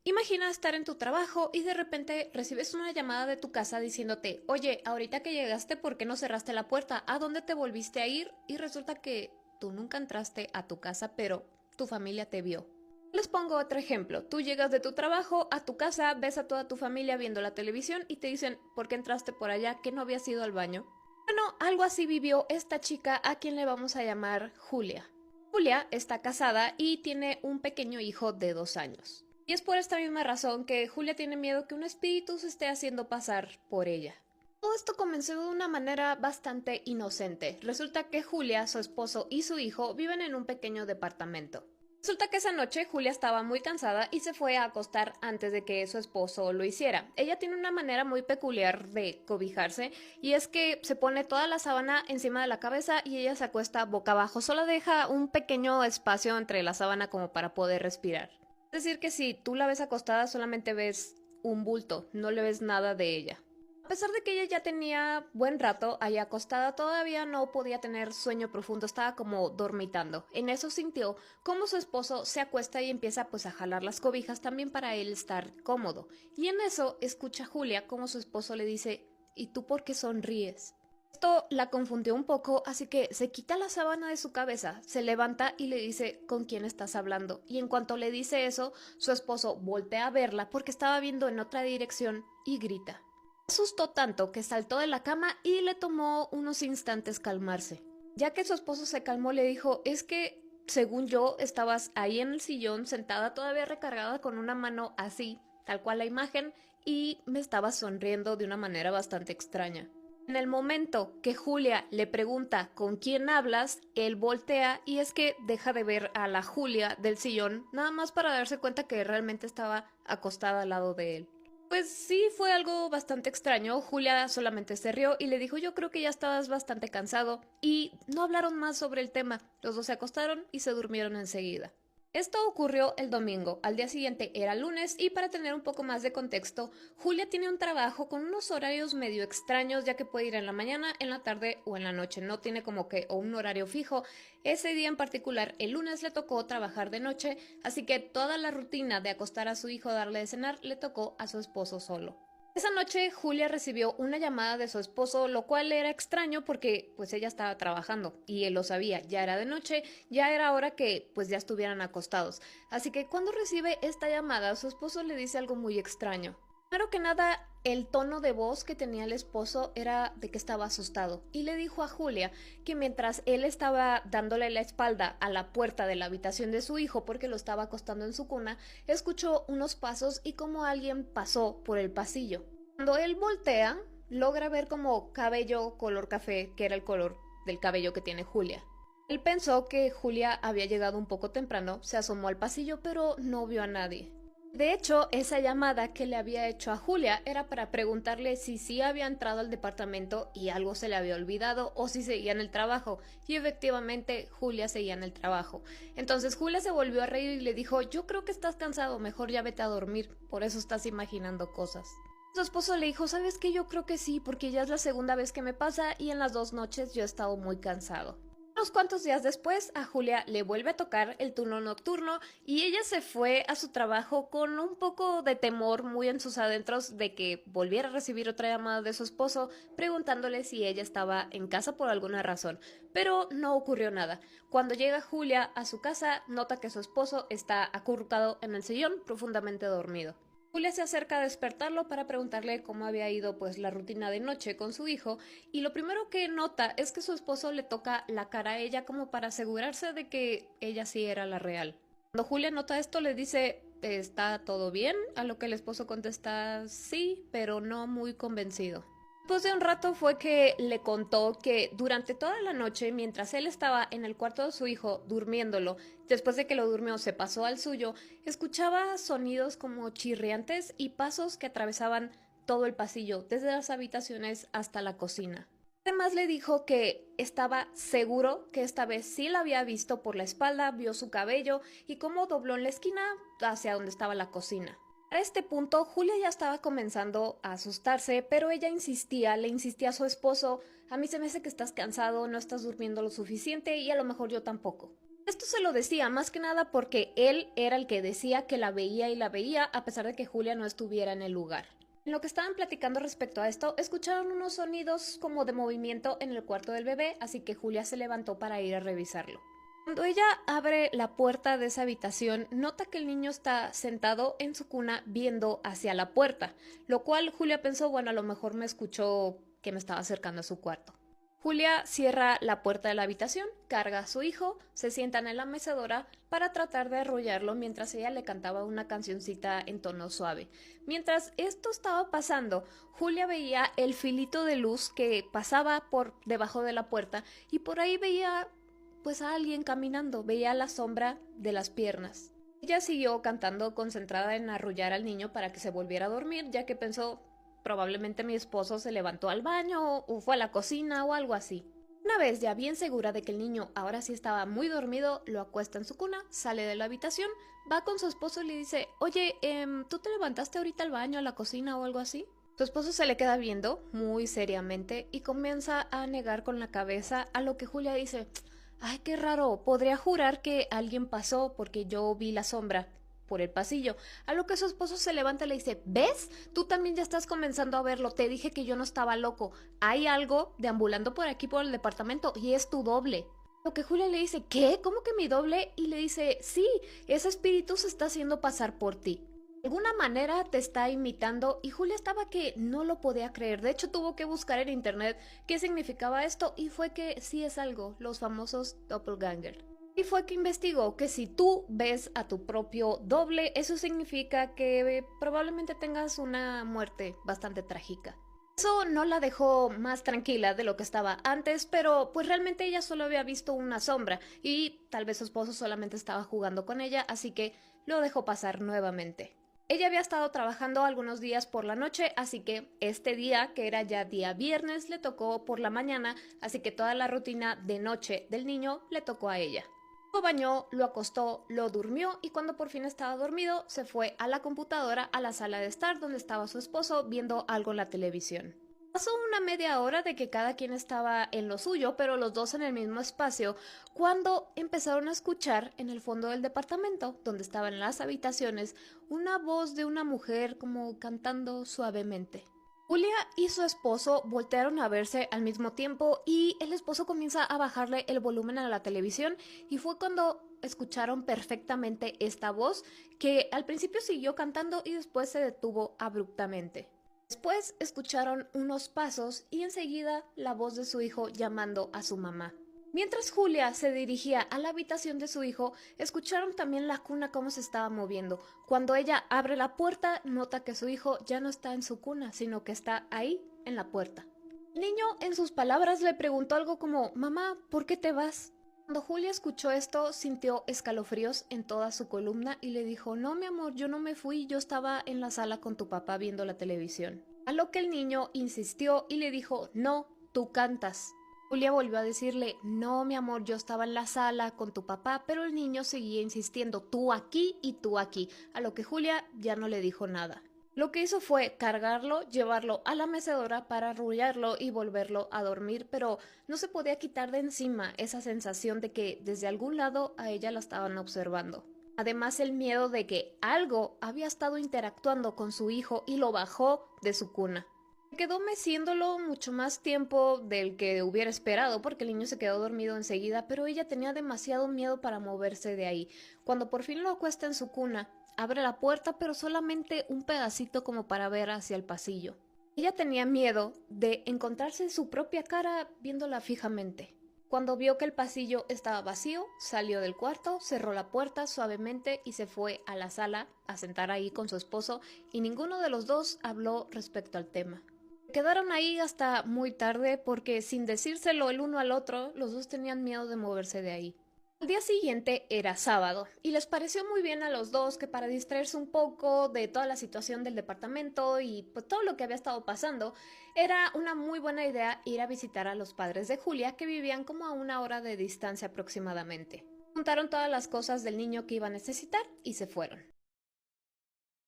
Imagina estar en tu trabajo y de repente recibes una llamada de tu casa diciéndote, oye, ahorita que llegaste, ¿por qué no cerraste la puerta? ¿A dónde te volviste a ir? Y resulta que tú nunca entraste a tu casa, pero tu familia te vio. Les pongo otro ejemplo. Tú llegas de tu trabajo a tu casa, ves a toda tu familia viendo la televisión y te dicen, ¿por qué entraste por allá? ¿Que no habías ido al baño? Bueno, algo así vivió esta chica a quien le vamos a llamar Julia. Julia está casada y tiene un pequeño hijo de 2 años. Y es por esta misma razón que Julia tiene miedo que un espíritu se esté haciendo pasar por ella. Todo esto comenzó de una manera bastante inocente. Resulta que Julia, su esposo y su hijo viven en un pequeño departamento. Resulta que esa noche Julia estaba muy cansada y se fue a acostar antes de que su esposo lo hiciera. Ella tiene una manera muy peculiar de cobijarse y es que se pone toda la sábana encima de la cabeza y ella se acuesta boca abajo. Solo deja un pequeño espacio entre la sábana como para poder respirar. Es decir, que si tú la ves acostada solamente ves un bulto, no le ves nada de ella. A pesar de que ella ya tenía buen rato ahí acostada, todavía no podía tener sueño profundo, estaba como dormitando. En eso sintió como su esposo se acuesta y empieza pues a jalar las cobijas también para él estar cómodo. Y en eso escucha Julia como su esposo le dice, ¿y tú por qué sonríes? Esto la confundió un poco, así que se quita la sábana de su cabeza, se levanta y le dice ¿con quién estás hablando? Y en cuanto le dice eso, su esposo voltea a verla porque estaba viendo en otra dirección y grita. Asustó tanto que saltó de la cama y le tomó unos instantes calmarse. Ya que su esposo se calmó, le dijo, es que, según yo, estabas ahí en el sillón, sentada todavía recargada con una mano así, tal cual la imagen, y me estabas sonriendo de una manera bastante extraña. En el momento que Julia le pregunta con quién hablas, él voltea y es que deja de ver a la Julia del sillón, nada más para darse cuenta que realmente estaba acostada al lado de él. Pues sí, fue algo bastante extraño. Julia solamente se rió y le dijo, yo creo que ya estabas bastante cansado. Y no hablaron más sobre el tema. Los dos se acostaron y se durmieron enseguida. Esto ocurrió el domingo, al día siguiente era lunes y para tener un poco más de contexto, Julia tiene un trabajo con unos horarios medio extraños ya que puede ir en la mañana, en la tarde o en la noche, no tiene como que o un horario fijo. Ese día en particular, el lunes le tocó trabajar de noche, así que toda la rutina de acostar a su hijo, darle de cenar, le tocó a su esposo solo. Esa noche Julia recibió una llamada de su esposo, lo cual era extraño porque pues ella estaba trabajando y él lo sabía, ya era de noche, ya era hora que pues ya estuvieran acostados. Así que cuando recibe esta llamada, su esposo le dice algo muy extraño. Primero que nada, el tono de voz que tenía el esposo era de que estaba asustado y le dijo a Julia que mientras él estaba dándole la espalda a la puerta de la habitación de su hijo porque lo estaba acostando en su cuna, escuchó unos pasos y como alguien pasó por el pasillo. Cuando él voltea, logra ver como cabello color café, que era el color del cabello que tiene Julia. Él pensó que Julia había llegado un poco temprano, se asomó al pasillo, pero no vio a nadie. De hecho, esa llamada que le había hecho a Julia era para preguntarle si sí había entrado al departamento y algo se le había olvidado o si seguía en el trabajo. Y efectivamente, Julia seguía en el trabajo. Entonces Julia se volvió a reír y le dijo, yo creo que estás cansado, mejor ya vete a dormir, por eso estás imaginando cosas. Su esposo le dijo, ¿sabes qué? Yo creo que sí, porque ya es la segunda vez que me pasa y en las 2 noches yo he estado muy cansado. Unos cuantos días después, a Julia le vuelve a tocar el turno nocturno y ella se fue a su trabajo con un poco de temor muy en sus adentros de que volviera a recibir otra llamada de su esposo preguntándole si ella estaba en casa por alguna razón, pero no ocurrió nada. Cuando llega Julia a su casa, nota que su esposo está acurrucado en el sillón, profundamente dormido. Julia se acerca a despertarlo para preguntarle cómo había ido pues la rutina de noche con su hijo y lo primero que nota es que su esposo le toca la cara a ella como para asegurarse de que ella sí era la real. Cuando Julia nota esto le dice ¿está todo bien? A lo que el esposo contesta sí, pero no muy convencido. Después de un rato fue que le contó que durante toda la noche, mientras él estaba en el cuarto de su hijo durmiéndolo, después de que lo durmió se pasó al suyo, escuchaba sonidos como chirriantes y pasos que atravesaban todo el pasillo, desde las habitaciones hasta la cocina. Además le dijo que estaba seguro que esta vez sí la había visto por la espalda, vio su cabello y cómo dobló en la esquina hacia donde estaba la cocina. A este punto, Julia ya estaba comenzando a asustarse, pero ella insistía, le insistía a su esposo, a mí se me hace que estás cansado, no estás durmiendo lo suficiente y a lo mejor yo tampoco. Esto se lo decía más que nada porque él era el que decía que la veía y la veía a pesar de que Julia no estuviera en el lugar. En lo que estaban platicando respecto a esto, escucharon unos sonidos como de movimiento en el cuarto del bebé, así que Julia se levantó para ir a revisarlo. Cuando ella abre la puerta de esa habitación, nota que el niño está sentado en su cuna viendo hacia la puerta, lo cual Julia pensó, bueno, a lo mejor me escuchó que me estaba acercando a su cuarto. Julia cierra la puerta de la habitación, carga a su hijo, se sientan en la mecedora para tratar de arrullarlo mientras ella le cantaba una cancioncita en tono suave. Mientras esto estaba pasando, Julia veía el filito de luz que pasaba por debajo de la puerta y por ahí veía pues a alguien caminando, veía la sombra de las piernas. Ella siguió cantando concentrada en arrullar al niño para que se volviera a dormir, ya que pensó probablemente mi esposo se levantó al baño o fue a la cocina o algo así. Una vez ya bien segura de que el niño ahora sí estaba muy dormido, lo acuesta en su cuna, sale de la habitación, va con su esposo y le dice, oye, ¿tú te levantaste ahorita al baño, a la cocina o algo así? Su esposo se le queda viendo muy seriamente y comienza a negar con la cabeza, a lo que Julia dice, ay, qué raro, podría jurar que alguien pasó porque yo vi la sombra por el pasillo, a lo que su esposo se levanta y le dice, ¿ves? Tú también ya estás comenzando a verlo, te dije que yo no estaba loco, hay algo deambulando por aquí por el departamento y es tu doble. Lo que Julia le dice, ¿qué? ¿Cómo que mi doble? Y le dice, sí, ese espíritu se está haciendo pasar por ti. De alguna manera te está imitando y Julia estaba que no lo podía creer. De hecho, tuvo que buscar en internet qué significaba esto y fue que sí es algo, los famosos doppelganger. Y fue que investigó que si tú ves a tu propio doble, eso significa que probablemente tengas una muerte bastante trágica. Eso no la dejó más tranquila de lo que estaba antes, pero pues realmente ella solo había visto una sombra y tal vez su esposo solamente estaba jugando con ella, así que lo dejó pasar nuevamente. Ella había estado trabajando algunos días por la noche, así que este día, que era ya día viernes, le tocó por la mañana, así que toda la rutina de noche del niño le tocó a ella. Lo bañó, lo acostó, lo durmió y cuando por fin estaba dormido, se fue a la computadora a la sala de estar donde estaba su esposo viendo algo en la televisión. Pasó una media hora de que cada quien estaba en lo suyo, pero los dos en el mismo espacio, cuando empezaron a escuchar en el fondo del departamento, donde estaban las habitaciones, una voz de una mujer como cantando suavemente. Julia y su esposo voltearon a verse al mismo tiempo y el esposo comienza a bajarle el volumen a la televisión y fue cuando escucharon perfectamente esta voz que al principio siguió cantando y después se detuvo abruptamente. Después escucharon unos pasos y enseguida la voz de su hijo llamando a su mamá. Mientras Julia se dirigía a la habitación de su hijo, escucharon también la cuna cómo se estaba moviendo. Cuando ella abre la puerta, nota que su hijo ya no está en su cuna, sino que está ahí, en la puerta. El niño, en sus palabras, le preguntó algo como, mamá, ¿por qué te vas? Cuando Julia escuchó esto, sintió escalofríos en toda su columna y le dijo, no, mi amor, yo no me fui, yo estaba en la sala con tu papá viendo la televisión. A lo que el niño insistió y le dijo, no, tú cantas. Julia volvió a decirle, no, mi amor, yo estaba en la sala con tu papá, pero el niño seguía insistiendo, tú aquí y tú aquí, a lo que Julia ya no le dijo nada. Lo que hizo fue cargarlo, llevarlo a la mecedora para arrullarlo y volverlo a dormir, pero no se podía quitar de encima esa sensación de que desde algún lado a ella la estaban observando. Además el miedo de que algo había estado interactuando con su hijo y lo bajó de su cuna. Quedó meciéndolo mucho más tiempo del que hubiera esperado porque el niño se quedó dormido enseguida, pero ella tenía demasiado miedo para moverse de ahí. Cuando por fin lo acuesta en su cuna, abre la puerta pero solamente un pedacito como para ver hacia el pasillo. Ella tenía miedo de encontrarse su propia cara viéndola fijamente. Cuando vio que el pasillo estaba vacío, salió del cuarto, cerró la puerta suavemente y se fue a la sala a sentar ahí con su esposo y ninguno de los dos habló respecto al tema. Quedaron ahí hasta muy tarde porque sin decírselo el uno al otro, los dos tenían miedo de moverse de ahí. Al día siguiente era sábado y les pareció muy bien a los dos que para distraerse un poco de toda la situación del departamento y pues todo lo que había estado pasando, era una muy buena idea ir a visitar a los padres de Julia que vivían como a una hora de distancia aproximadamente. Juntaron todas las cosas del niño que iba a necesitar y se fueron.